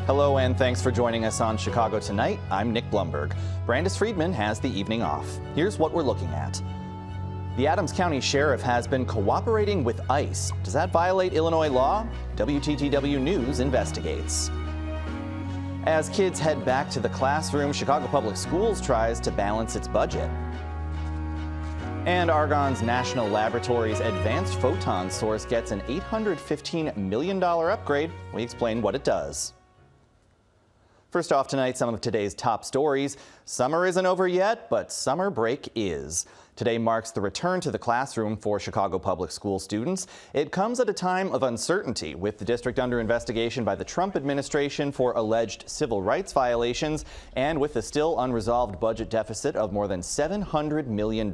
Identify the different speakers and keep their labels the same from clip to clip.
Speaker 1: Hello and thanks for joining us on Chicago Tonight. I'm Nick Blumberg. Brandis Friedman has the evening off. Here's what we're looking at. The Adams County Sheriff has been cooperating with ICE. Does that violate Illinois law? WTTW News investigates. As kids head back to the classroom, Chicago Public Schools tries to balance its budget. And Argonne's National Laboratory's Advanced Photon Source gets an $815 million upgrade. We explain what it does. First off tonight, some of today's top stories. Summer isn't over yet, but summer break is. Today marks the return to the classroom for Chicago Public School students. It comes at a time of uncertainty, with the district under investigation by the Trump administration for alleged civil rights violations and with the still unresolved budget deficit of more than $700 million.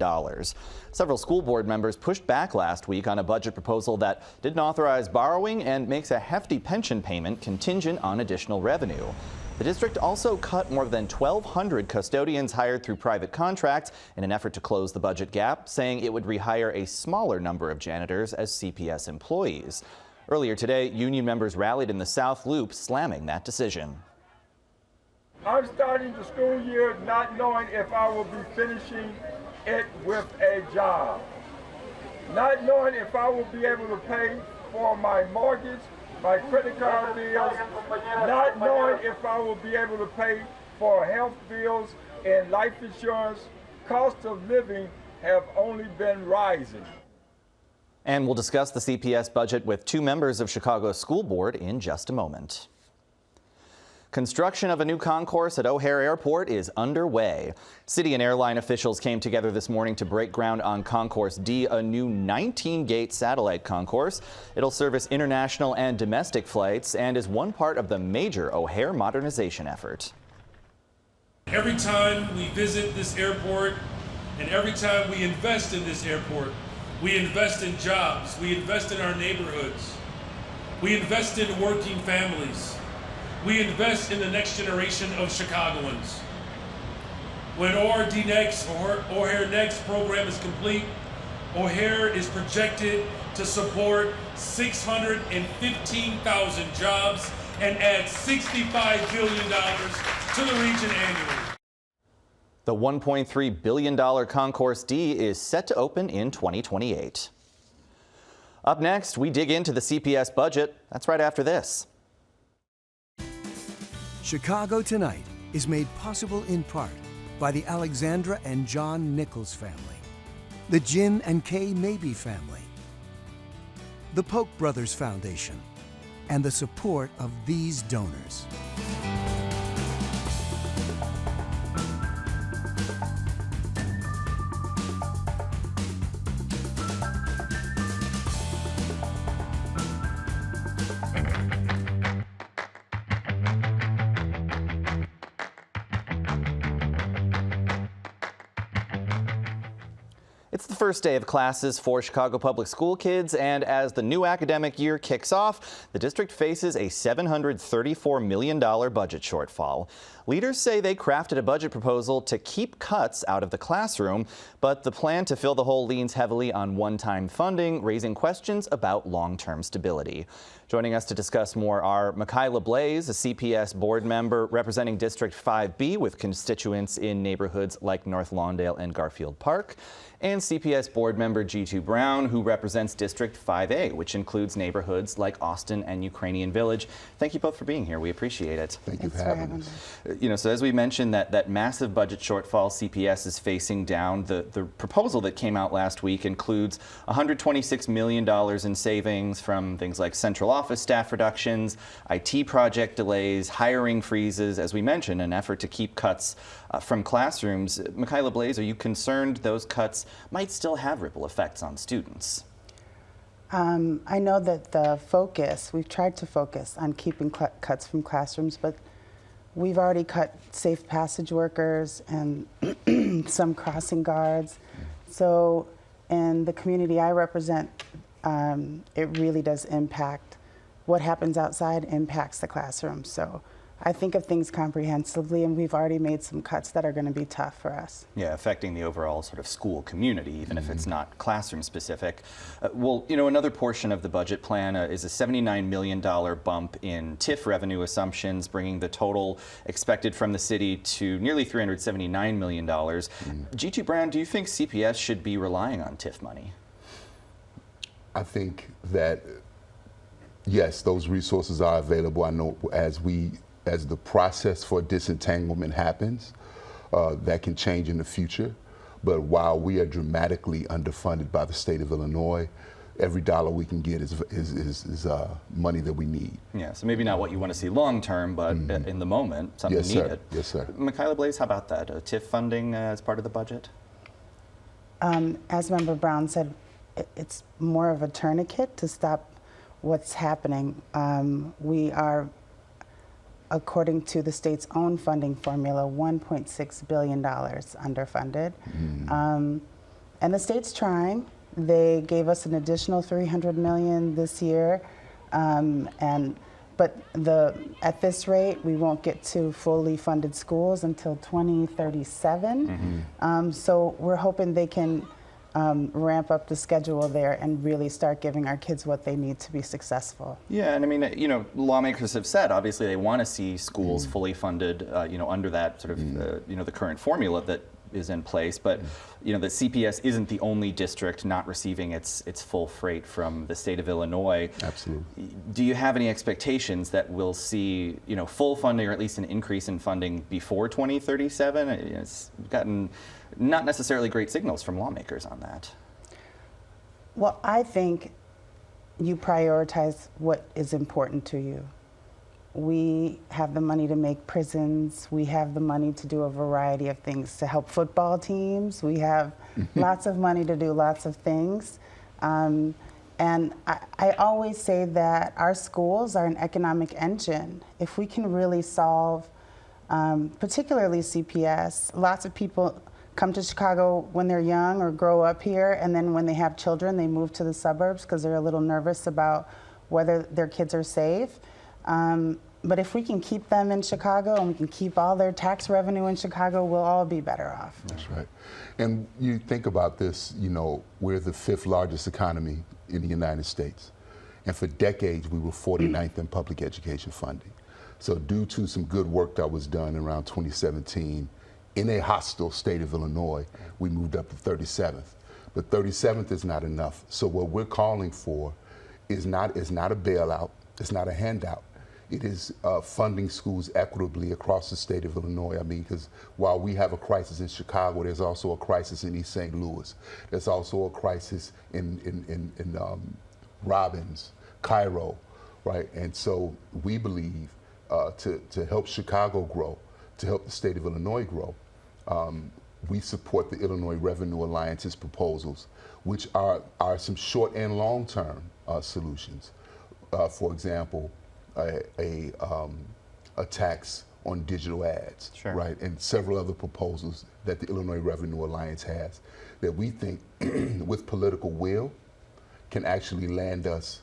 Speaker 1: Several school board members pushed back last week on a budget proposal that didn't authorize borrowing and makes a hefty pension payment contingent on additional revenue. The district also cut more than 1,200 custodians hired through private contracts in an effort to close the budget gap, saying it would rehire a smaller number of janitors as CPS employees. Earlier today, union members rallied in the South Loop, slamming that decision.
Speaker 2: I'm starting the school year not knowing if I will be finishing it with a job, not knowing if I will be able to pay for my mortgage, my credit card bills, not knowing if I will be able to pay for health bills and life insurance. Cost of living have only been rising.
Speaker 1: And we'll discuss the CPS budget with two members of Chicago's school board in just a moment. Construction of a new concourse at O'Hare Airport is underway. City and airline officials came together this morning to break ground on Concourse D, a new 19-gate satellite concourse. It'll service international and domestic flights and is one part of the major O'Hare modernization effort.
Speaker 3: Every time we visit this airport and every time we invest in this airport, we invest in jobs, we invest in our neighborhoods, we invest in working families. We invest in the next generation of Chicagoans. When ORD Next, or O'Hare Next program is complete, O'Hare is projected to support 615,000 jobs and add $65 billion to the region annually.
Speaker 1: The $1.3 billion Concourse D is set to open in 2028. Up next, we dig into the CPS budget. That's right after this.
Speaker 4: Chicago Tonight is made possible in part by the Alexandra and John Nichols family, the Jim and Kay Mabey family, the Polk Brothers Foundation, and the support of these donors.
Speaker 1: It's the first day of classes for Chicago Public School kids, and as the new academic year kicks off, the district faces a $734 million budget shortfall. Leaders say they crafted a budget proposal to keep cuts out of the classroom, but the plan to fill the hole leans heavily on one-time funding, raising questions about long-term stability. Joining us to discuss more are Michaela Blaze, a CPS board member representing District 5B with constituents in neighborhoods like North Lawndale and Garfield Park, and CPS board member G2 Brown, who represents District 5A, which includes neighborhoods like Austin and Ukrainian Village. Thank you both for being here. We appreciate it.
Speaker 5: Thank you for having us.
Speaker 1: So as we mentioned, that massive budget shortfall CPS is facing down, the proposal that came out last week includes $126 million in savings from things like central office staff reductions, IT project delays, hiring freezes, as we mentioned, an effort to keep cuts from classrooms. Michaela Blaze, are you concerned those cuts might still have ripple effects on students?
Speaker 5: I know that we've tried to focus on keeping cuts from classrooms, but we've already cut safe passage workers and some crossing guards. So in the community I represent, it really does impact what happens outside impacts the classroom. So I think of things comprehensively, and we've already made some cuts that are going to be tough for us.
Speaker 1: Yeah, affecting the overall sort of school community, even if it's not classroom specific. Well, you know, another portion of the budget plan is a $79 million bump in TIF revenue assumptions, bringing the total expected from the city to nearly $379 million. G2 Brown, do you think CPS should be relying on TIF money?
Speaker 6: I think that, yes, those resources are available. I know as the process for disentanglement happens, that can change in the future. But while we are dramatically underfunded by the state of Illinois, every dollar we can get is money that we need.
Speaker 1: Yeah, so maybe not what you want to see long term, but in the moment, something needed.
Speaker 6: Yes, sir.
Speaker 1: Michaela Blaze, how about that? TIF funding as part of the budget?
Speaker 5: As Member Brown said, it's more of a tourniquet to stop what's happening. We are, according to the state's own funding formula, $1.6 billion underfunded. And the state's trying. They gave us an additional $300 million this year. But at this rate, we won't get to fully funded schools until 2037. So we're hoping they can ramp up the schedule there and really start giving our kids what they need to be successful.
Speaker 1: Yeah, and I mean, you know, lawmakers have said, obviously, they want to see schools fully funded, you know, under that sort of, you know, the current formula that is in place. But, you know, the CPS isn't the only district not receiving its full freight from the state of Illinois.
Speaker 6: Absolutely.
Speaker 1: Do you have any expectations that we'll see, you know, full funding or at least an increase in funding before 2037? It's gotten not necessarily great signals from lawmakers on that.
Speaker 5: Well, I think you prioritize what is important to you. We have the money to make prisons. We have the money to do a variety of things to help football teams. We have lots of money to do lots of things. And I always say that our schools are an economic engine. If we can really solve, particularly CPS, lots of people come to Chicago when they're young or grow up here, and then when they have children, they move to the suburbs because they're a little nervous about whether their kids are safe. But if we can keep them in Chicago and we can keep all their tax revenue in Chicago, we'll all be better off.
Speaker 6: That's right. And you think about this, you know, we're the 5th largest economy in the United States. And for decades, we were 49th in public education funding. So due to some good work that was done around 2017, in a hostile state of Illinois, we moved up to 37th. But 37th is not enough. So what we're calling for is not a bailout, it's not a handout. It is funding schools equitably across the state of Illinois. I mean, because while we have a crisis in Chicago, there's also a crisis in East St. Louis. There's also a crisis in Robbins, Cairo, right? And so we believe to help Chicago grow, to help the state of Illinois grow, we support the Illinois Revenue Alliance's proposals, which are some short and long-term solutions. For example, a tax on digital ads, right, and several other proposals that the Illinois Revenue Alliance has that we think, with political will, can actually land us,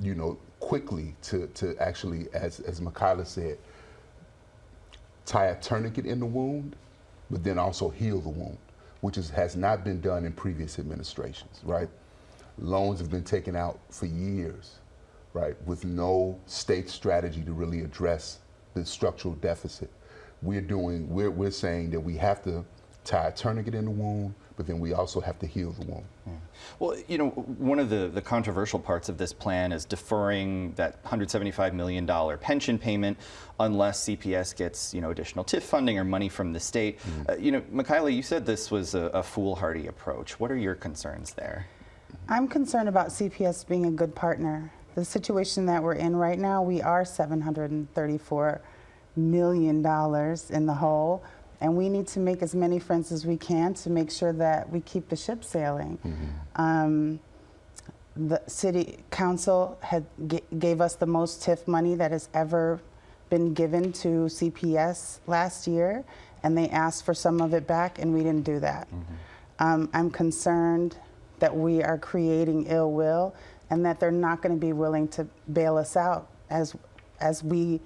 Speaker 6: you know, quickly to actually, as Michaela said, tie a tourniquet in the wound, but then also heal the wound, which has not been done in previous administrations, right? Loans have been taken out for years, right, with no state strategy to really address the structural deficit. We're saying that we have to tie a tourniquet in the wound, but then we also have to heal the wound.
Speaker 1: Yeah. Well, you know, one of the controversial parts of this plan is deferring that $175 million pension payment unless CPS gets, you know, additional TIF funding or money from the state. You know, Michaela, you said this was a foolhardy approach. What are your concerns there?
Speaker 5: I'm concerned about CPS being a good partner. The situation that we're in right now, we are $734 million in the hole, and we need to make as many friends as we can to make sure that we keep the ship sailing. The city council gave us the most TIF money that has ever been given to CPS last year, and they asked for some of it back, and we didn't do that. I'm concerned that we are creating ill will and that they're not going to be willing to bail us out as we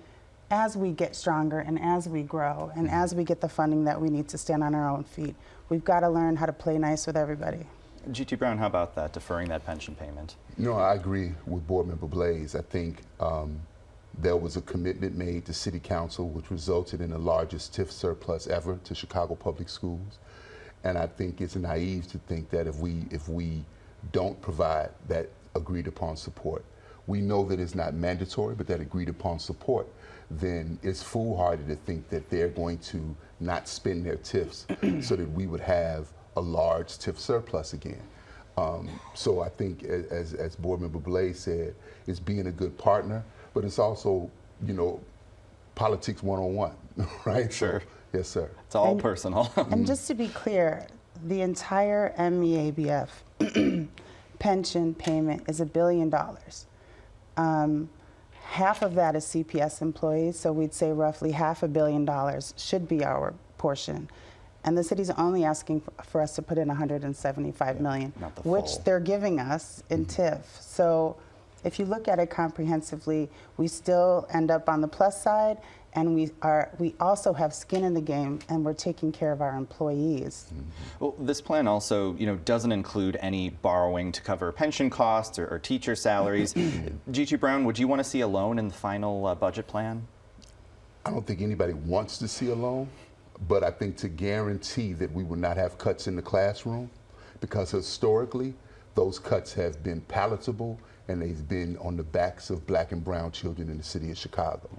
Speaker 5: as we get stronger and as we grow and as we get the funding that we need to stand on our own feet, we've got to learn how to play nice with everybody.
Speaker 1: G.T. Brown, how about that, deferring that pension payment?
Speaker 6: No, I agree with Board Member Blaze. I think there was a commitment made to City Council which resulted in the largest TIF surplus ever to Chicago Public Schools. And I think it's naive to think that if we don't provide that agreed upon support, we know that it's not mandatory, but that agreed upon support, then it's foolhardy to think that they're going to not spend their TIFs so that we would have a large TIF surplus again. So I think, as Board Member Blaze said, it's being a good partner, but it's also, you know, politics 101, right?
Speaker 1: Sure.
Speaker 6: So, yes, sir.
Speaker 1: It's all personal.
Speaker 5: And just to be clear, the entire MEABF pension payment is $1 billion. Half of that is CPS employees, so we'd say roughly $500 million should be our portion. And the city's only asking for us to put in $175 million, which they're giving us in TIF. So if you look at it comprehensively, we still end up on the plus side, and we also have skin in the game, and we're taking care of our employees.
Speaker 1: Well, this plan also, you know, doesn't include any borrowing to cover pension costs or teacher salaries. G.T. Brown, would you want to see a loan in the final budget plan?
Speaker 6: I don't think anybody wants to see a loan, but I think to guarantee that we will not have cuts in the classroom, because historically those cuts have been palatable and they've been on the backs of Black and brown children in the city of Chicago.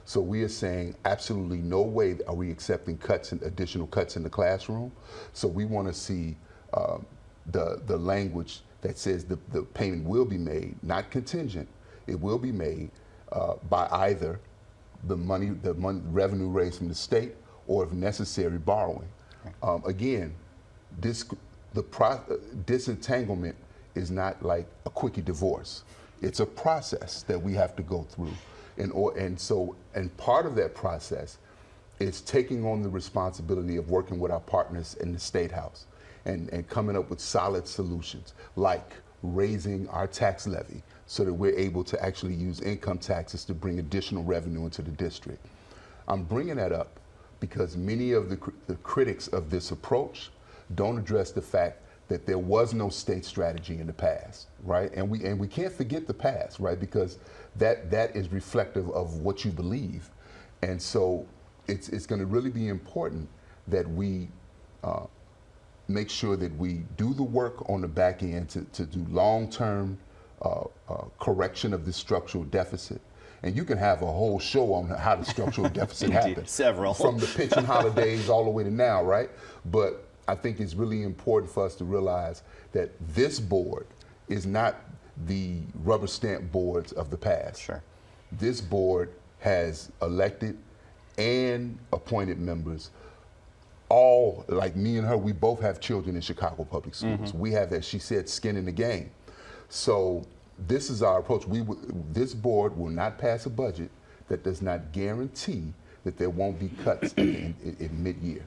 Speaker 6: So we are saying absolutely no way are we accepting cuts and additional cuts in the classroom. So we want to see the language that says the payment will be made, not contingent. It will be made by either the revenue raised from the state or, if necessary, borrowing. Again, disentanglement is not like a quickie divorce. It's a process that we have to go through. And part of that process is taking on the responsibility of working with our partners in the State House and coming up with solid solutions, like raising our tax levy so that we're able to actually use income taxes to bring additional revenue into the district. I'm bringing that up because many of the critics of this approach don't address the fact that there was no state strategy in the past, right? And we can't forget the past, right? Because that is reflective of what you believe. And so it's going to really be important that we make sure that we do the work on the back end to do long-term correction of the structural deficit. And you can have a whole show on how the structural deficit happened.
Speaker 1: Several.
Speaker 6: From the pension holidays all the way to now, right? But I think it's really important for us to realize that this board is not the rubber stamp boards of the past.
Speaker 1: Sure.
Speaker 6: This board has elected and appointed members. All, like me and her, we both have children in Chicago Public Schools. We have, as she said, skin in the game. So this is our approach. This board will not pass a budget that does not guarantee that there won't be cuts in mid-year.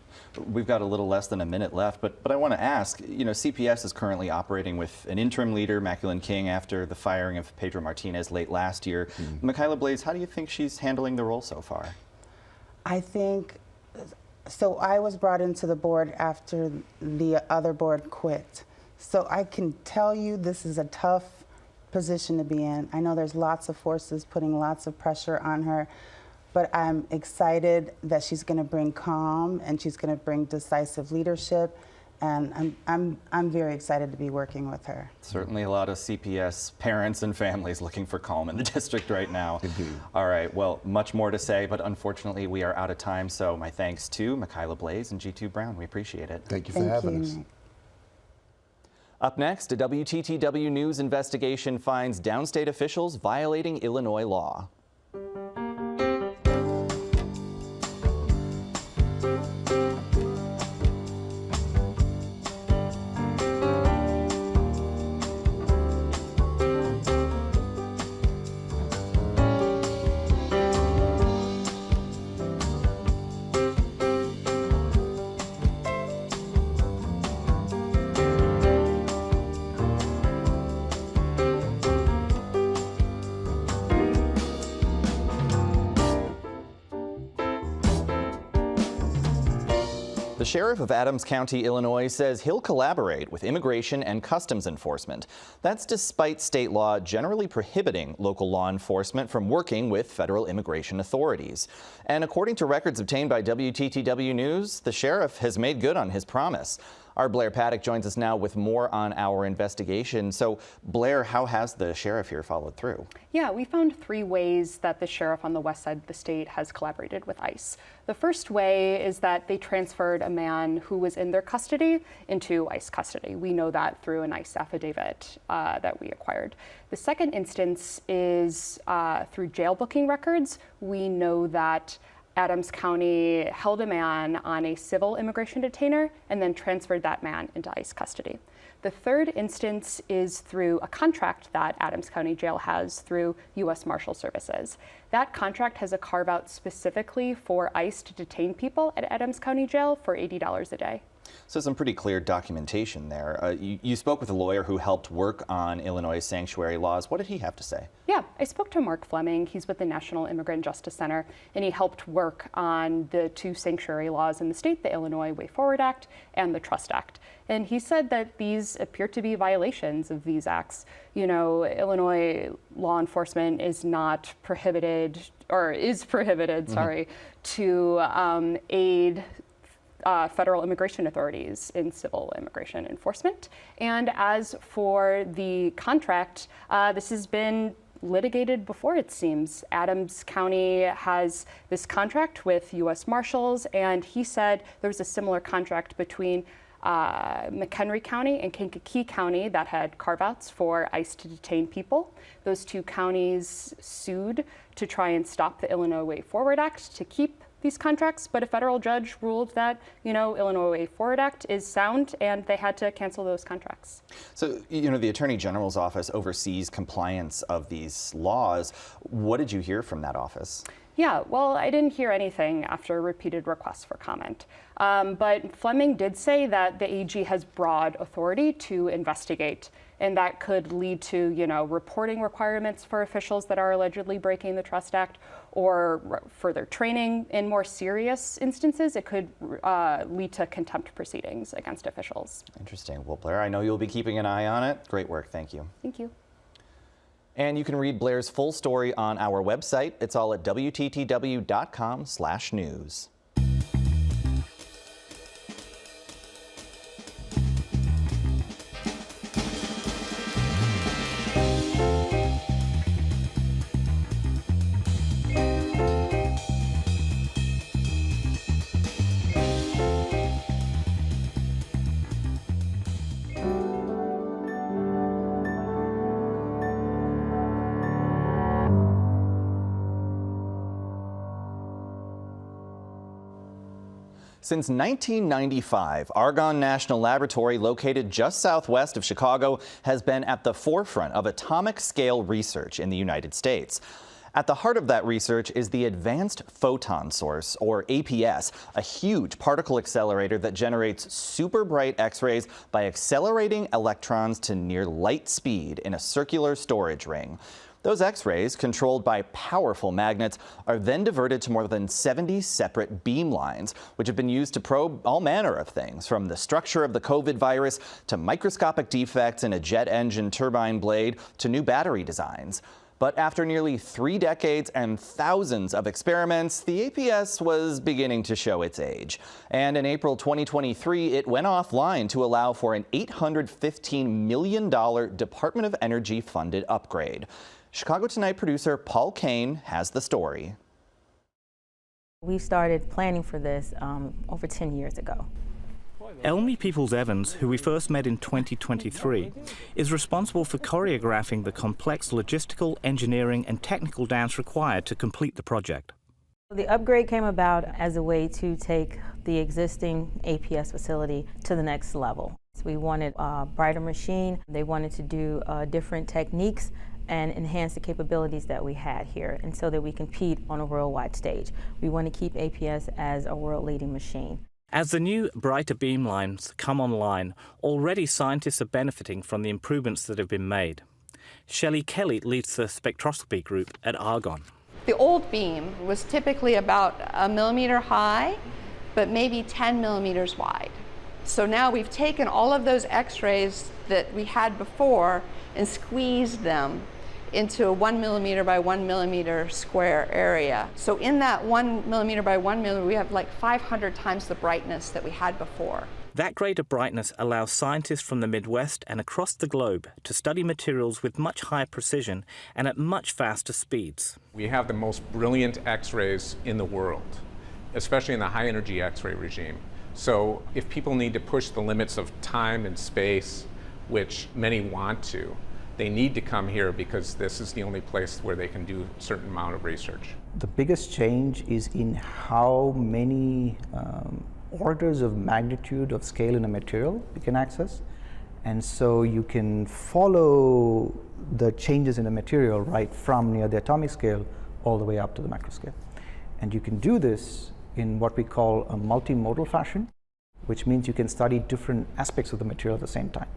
Speaker 1: We've got a little less than a minute left, but I want to ask, you know, CPS is currently operating with an interim leader, Maculin King, after the firing of Pedro Martinez late last year. Michaela Blaze, how do you think she's handling the role so far?
Speaker 5: I think, so I was brought into the board after the other board quit. So I can tell you this is a tough position to be in. I know there's lots of forces putting lots of pressure on her, but I'm excited that she's going to bring calm and she's going to bring decisive leadership, and I'm very excited to be working with her.
Speaker 1: Certainly a lot of CPS parents and families looking for calm in the district right now.
Speaker 6: Indeed.
Speaker 1: All right, well, much more to say, but unfortunately we are out of time, so my thanks to Michaela Blaze and G2 Brown. We appreciate it.
Speaker 6: Thank you for having us.
Speaker 5: Nick.
Speaker 1: Up next, a WTTW News investigation finds downstate officials violating Illinois law. The sheriff of Adams County, Illinois, says he'll collaborate with immigration and customs enforcement. That's despite state law generally prohibiting local law enforcement from working with federal immigration authorities. And according to records obtained by WTTW News, the sheriff has made good on his promise. Our Blair Paddock joins us now with more on our investigation. So, Blair, how has the sheriff here followed through?
Speaker 7: Yeah, we found 3 ways that the sheriff on the west side of the state has collaborated with ICE. The first way is that they transferred a man who was in their custody into ICE custody. We know that through an ICE affidavit that we acquired. The second instance is through jail booking records. We know that Adams County held a man on a civil immigration detainer and then transferred that man into ICE custody. The third instance is through a contract that Adams County Jail has through U.S. Marshal Services. That contract has a carve-out specifically for ICE to detain people at Adams County Jail for $80 a day.
Speaker 1: So some pretty clear documentation there. You spoke with a lawyer who helped work on Illinois sanctuary laws. What did he have to say?
Speaker 7: Yeah, I spoke to Mark Fleming. He's with the National Immigrant Justice Center, and he helped work on the 2 sanctuary laws in the state, the Illinois Way Forward Act and the Trust Act. And he said that these appear to be violations of these acts. You know, Illinois law enforcement is not prohibited, or is prohibited, to aid federal immigration authorities in civil immigration enforcement. And as for the contract, this has been litigated before, it seems. Adams County has this contract with U.S. Marshals, and he said there was a similar contract between McHenry County and Kankakee County that had carve-outs for ICE to detain people. Those 2 counties sued to try and stop the Illinois Way Forward Act to keep these contracts, but a federal judge ruled that, you know, Illinois Way Forward Act is sound and they had to cancel those contracts. So,
Speaker 1: you know, the Attorney General's office oversees compliance of these laws. What did you hear from that office?
Speaker 7: Yeah, well, I didn't hear anything after repeated requests for comment. But Fleming did say that the AG has broad authority to investigate, and that could lead to, you know, reporting requirements for officials that are allegedly breaking the Trust Act, or further training. In more serious instances, it could lead to contempt proceedings against officials.
Speaker 1: Interesting. Well, Blair, I know you'll be keeping an eye on it. Great work. Thank you.
Speaker 7: Thank you.
Speaker 1: And you can read Blair's full story on our website. It's all at WTTW.com/news. Since 1995, Argonne National Laboratory, located just southwest of Chicago, has been at the forefront of atomic-scale research in the United States. At the heart of that research is the Advanced Photon Source, or APS, a huge particle accelerator that generates super bright X-rays by accelerating electrons to near light speed in a circular storage ring. Those X-rays, controlled by powerful magnets, are then diverted to more than 70 separate beamlines, which have been used to probe all manner of things, from the structure of the COVID virus to microscopic defects in a jet engine turbine blade to new battery designs. But after nearly 3 decades and thousands of experiments, the APS was beginning to show its age. And in April 2023, it went offline to allow for an $815 million Department of Energy funded upgrade. Chicago Tonight producer Paul Kane has the story.
Speaker 8: We started planning for this over 10 years ago.
Speaker 9: Elmi Peoples-Evans, who we first met in 2023, is responsible for choreographing the complex logistical, engineering and technical dance required to complete the project.
Speaker 8: The upgrade came about as a way to take the existing APS facility to the next level. So we wanted a brighter machine. They wanted to do different techniques and enhance the capabilities that we had here, and so that we compete on a worldwide stage. We want to keep APS as a world-leading machine.
Speaker 9: As the new, brighter beamlines come online, already scientists are benefiting from the improvements that have been made. Shelley Kelly leads the spectroscopy group at Argonne.
Speaker 10: The old beam was typically about 1 millimeter high but maybe 10 millimeters wide. So now we've taken all of those X-rays that we had before and squeezed them into a 1 millimeter by 1 millimeter square area. So in that 1 millimeter by 1 millimeter, we have like 500 times the brightness that we had before.
Speaker 9: That greater brightness allows scientists from the Midwest and across the globe to study materials with much higher precision and at much faster speeds.
Speaker 11: We have the most brilliant X-rays in the world, especially in the high energy X-ray regime. So if people need to push the limits of time and space, which many want to, they need to come here because this is the only place where they can do a certain amount of research.
Speaker 12: The biggest change is in how many orders of magnitude of scale in a material you can access. And so you can follow the changes in a material right from near the atomic scale all the way up to the macro scale. And you can do this in what we call a multimodal fashion, which means you can study different aspects of the material at the same time.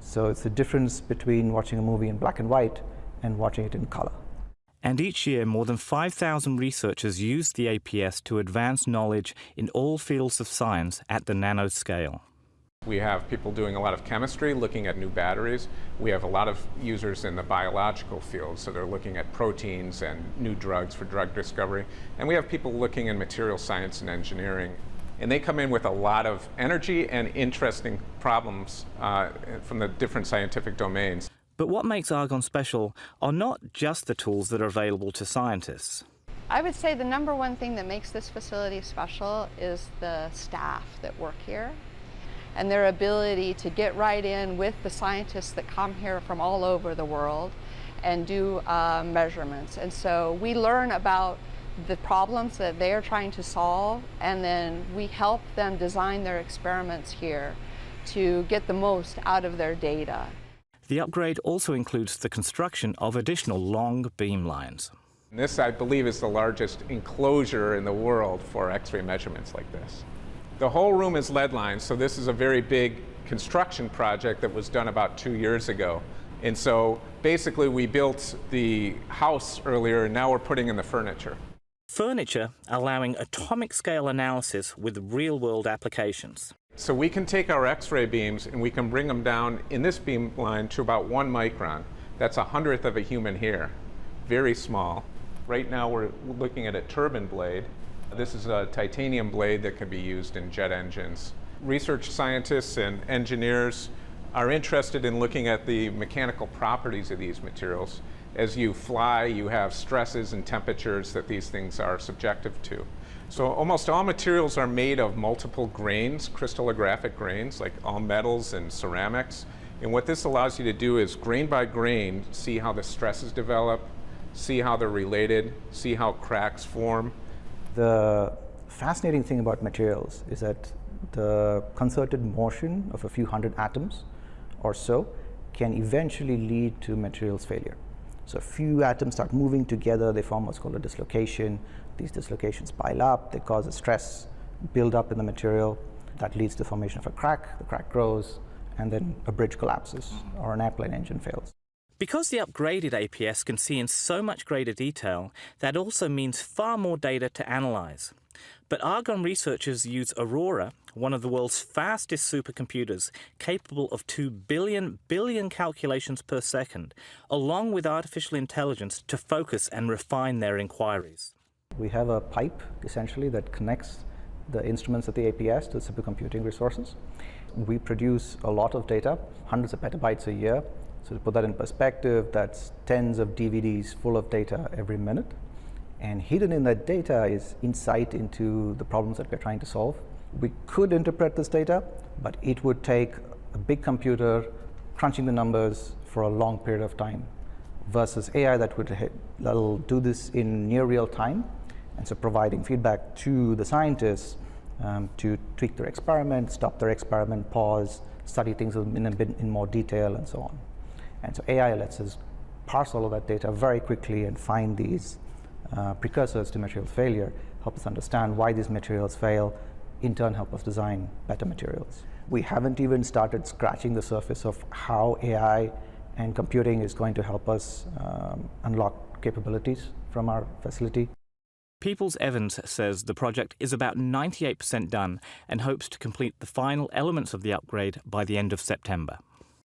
Speaker 12: So it's the difference between watching a movie in black and white and watching it in color.
Speaker 9: And each year, more than 5,000 researchers use the APS to advance knowledge in all fields of science at the nanoscale.
Speaker 11: We have people doing a lot of chemistry, looking at new batteries. We have a lot of users in the biological field, so they're looking at proteins and new drugs for drug discovery. And we have people looking in material science and engineering. And they come in with a lot of energy and interesting problems from the different scientific domains.
Speaker 9: But what makes Argonne special are not just the tools that are available to scientists.
Speaker 10: I would say the number one thing that makes this facility special is the staff that work here and their ability to get right in with the scientists that come here from all over the world and do measurements. And so we learn about the problems that they are trying to solve, and then we help them design their experiments here to get the most out of their data.
Speaker 9: The upgrade also includes the construction of additional long beam lines.
Speaker 11: This, I believe, is the largest enclosure in the world for X-ray measurements like this. The whole room is lead lined, so this is a very big construction project that was done about 2 years ago. And so basically we built the house earlier, and now we're putting in the furniture.
Speaker 9: Furniture allowing atomic scale analysis with real-world applications.
Speaker 11: So we can take our X-ray beams and we can bring them down in this beam line to about 1 micron. That's 1/100th of a human hair. Very small. Right now we're looking at a turbine blade. This is a titanium blade that can be used in jet engines. Research scientists and engineers are interested in looking at the mechanical properties of these materials. As you fly, you have stresses and temperatures that these things are subjective to. So almost all materials are made of multiple grains, crystallographic grains, like all metals and ceramics. And what this allows you to do is grain by grain, see how the stresses develop, see how they're related, see how cracks form.
Speaker 12: The fascinating thing about materials is that the concerted motion of a few hundred atoms or so can eventually lead to materials failure. So a few atoms start moving together, they form what's called a dislocation. These dislocations pile up, they cause a stress build up in the material that leads to the formation of a crack. The crack grows, and then a bridge collapses or an airplane engine fails.
Speaker 9: Because the upgraded APS can see in so much greater detail, that also means far more data to analyze. But Argonne researchers use Aurora, one of the world's fastest supercomputers, capable of 2 billion calculations per second, along with artificial intelligence to focus and refine their inquiries.
Speaker 12: We have a pipe, essentially, that connects the instruments at the APS to the supercomputing resources. We produce a lot of data, hundreds of petabytes a year. So to put that in perspective, that's tens of DVDs full of data every minute. And hidden in that data is insight into the problems that we're trying to solve. We could interpret this data, but it would take a big computer crunching the numbers for a long period of time, versus AI that'll do this in near real time, and so providing feedback to the scientists to tweak their experiment, stop their experiment, pause, study things in a bit in more detail, and so on. And so AI lets us parse all of that data very quickly and find these precursors to material failure, help us understand why these materials fail, in turn help us design better materials. We haven't even started scratching the surface of how AI and computing is going to help us unlock capabilities from our facility.
Speaker 9: Peoples-Evans says the project is about 98% done and hopes to complete the final elements of the upgrade by the end of September.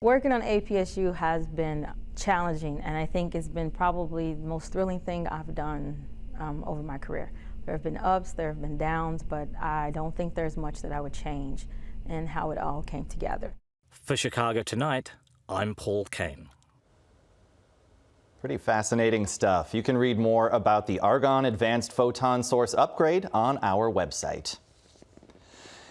Speaker 8: Working on APSU has been challenging, and I think it's been probably the most thrilling thing I've done over my career. There have been ups, there have been downs, but I don't think there's much that I would change in how it all came together.
Speaker 9: For Chicago Tonight, I'm Paul Kane.
Speaker 1: Pretty fascinating stuff. You can read more about the Argonne Advanced Photon Source upgrade on our website.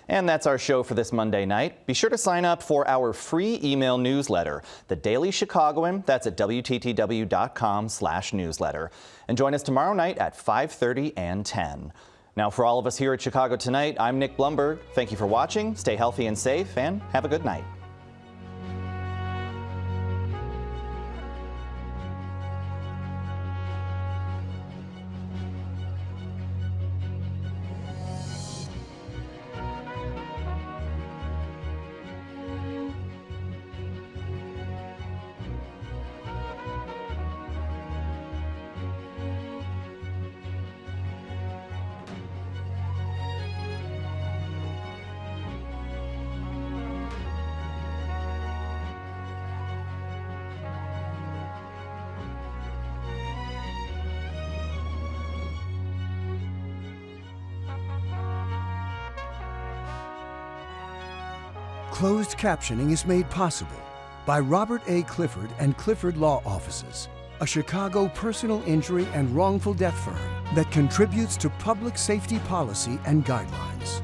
Speaker 1: And that's our show for this Monday night. Be sure to sign up for our free email newsletter, The Daily Chicagoan. That's at WTTW.com/newsletter. And join us tomorrow night at 5:30 and 10. Now, for all of us here at Chicago Tonight, I'm Nick Blumberg. Thank you for watching. Stay healthy and safe, and have a good night.
Speaker 4: Closed captioning is made possible by Robert A. Clifford and Clifford Law Offices, a Chicago personal injury and wrongful death firm that contributes to public safety policy and guidelines.